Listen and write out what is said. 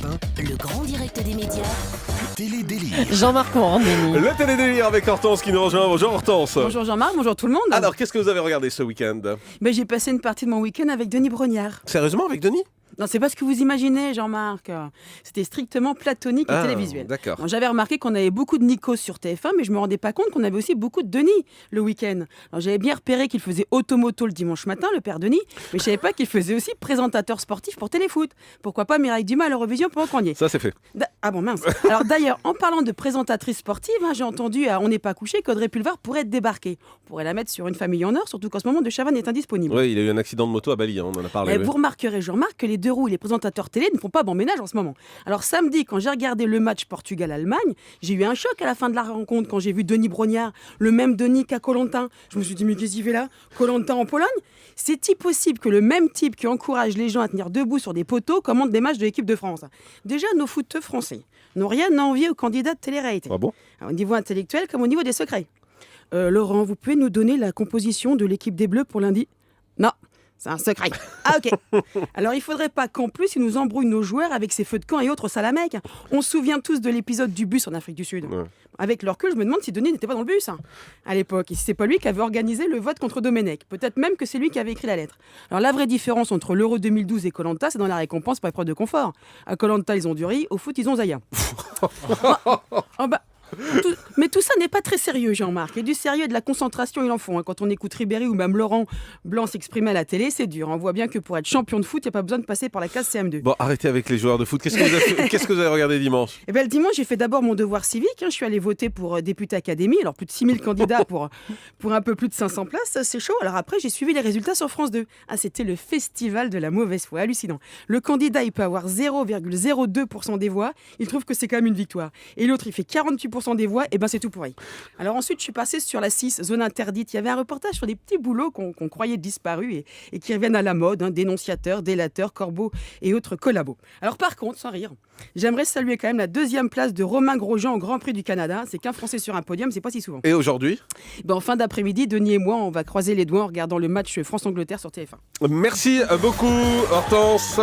Europe 1, le grand direct des médias, le Télé-Délire. Jean-Marc Morandini. Le Télé-Délire avec Hortense qui nous rejoint. Bonjour Hortense. Bonjour Jean-Marc, bonjour tout le monde. Alors, qu'est-ce que vous avez regardé ce week-end? J'ai passé une partie de mon week-end avec Denis Brognard. Sérieusement, avec Denis? Non, c'est pas ce que vous imaginez, Jean-Marc. C'était strictement platonique et télévisuel. D'accord. Non, j'avais remarqué qu'on avait beaucoup de Nikos sur TF1, mais je me rendais pas compte qu'on avait aussi beaucoup de Denis le week-end. Alors, j'avais bien repéré qu'il faisait automoto le dimanche matin, le père Denis, mais je savais pas qu'il faisait aussi présentateur sportif pour Téléfoot. Pourquoi pas Mireille Dumas à l'Eurovision pendant qu'on y est. Ça, c'est fait. Ah bon, mince. Alors d'ailleurs, en parlant de présentatrice sportive, j'ai entendu à On n'est pas couché qu'Audrey Pulvar pourrait débarquer. On pourrait la mettre sur Une famille en or, surtout qu'en ce moment, De Chavannes est indisponible. Oui, il a eu un accident de moto à Bali, on en a parlé. Et oui. vous remarquerez, Jean-Marc, que les deux roues et les présentateurs télé ne font pas bon ménage en ce moment. Alors samedi, quand j'ai regardé le match Portugal-Allemagne, j'ai eu un choc à la fin de la rencontre quand j'ai vu Denis Brognard, le même Denis qu'à Koh-Lanta. Je me suis dit, mais qu'est-ce qu'il fait là? Koh-Lanta en Pologne? C'est-il possible que le même type qui encourage les gens à tenir debout sur des poteaux commande des matchs de l'équipe de France? Déjà, nos footeux français n'ont rien à envier aux candidats de télé-réalité. Ah bon? Au niveau intellectuel comme au niveau des secrets. Laurent, vous pouvez nous donner la composition de l'équipe des Bleus pour lundi? Non. C'est un secret. Ah ok. Alors il faudrait pas qu'en plus il nous embrouille nos joueurs avec ses feux de camp et autres salamèques. On se souvient tous de l'épisode du bus en Afrique du Sud. Ouais. Avec le recul, je me demande si Denis n'était pas dans le bus à l'époque. Et si c'est pas lui qui avait organisé le vote contre Domenech. Peut-être même que c'est lui qui avait écrit la lettre. Alors la vraie différence entre l'Euro 2012 et Koh-Lanta, c'est dans la récompense par épreuve de confort. À Koh-Lanta, ils ont du riz, au foot, ils ont Zaya. Mais tout ça n'est pas très sérieux, Jean-Marc. Et du sérieux et de la concentration, il en faut. Quand on écoute Ribéry ou même Laurent Blanc s'exprimer à la télé, c'est dur. On voit bien que pour être champion de foot, il n'y a pas besoin de passer par la case CM2. Bon, arrêtez avec les joueurs de foot. Qu'est-ce que vous avez regardé dimanche? Eh bien, le dimanche, j'ai fait d'abord mon devoir civique. Je suis allé voter pour député académie. Alors, plus de 6000 candidats pour un peu plus de 500 places. C'est chaud. Alors après, j'ai suivi les résultats sur France 2. C'était le festival de la mauvaise foi. Hallucinant. Le candidat, il peut avoir 0,02% des voix. Il trouve que c'est quand même une victoire. Et l'autre, il fait 48% des voix. Et ben c'est tout pourri. Alors ensuite, je suis passée sur la 6, zone interdite. Il y avait un reportage sur des petits boulots qu'on croyait disparus et qui reviennent à la mode, dénonciateurs, délateurs, corbeaux et autres collabos. Alors par contre, sans rire, j'aimerais saluer quand même la 2e place de Romain Grosjean au Grand Prix du Canada. C'est qu'un Français sur un podium, c'est pas si souvent. Et aujourd'hui? En fin d'après-midi, Denis et moi, on va croiser les doigts en regardant le match France-Angleterre sur TF1. Merci beaucoup Hortense.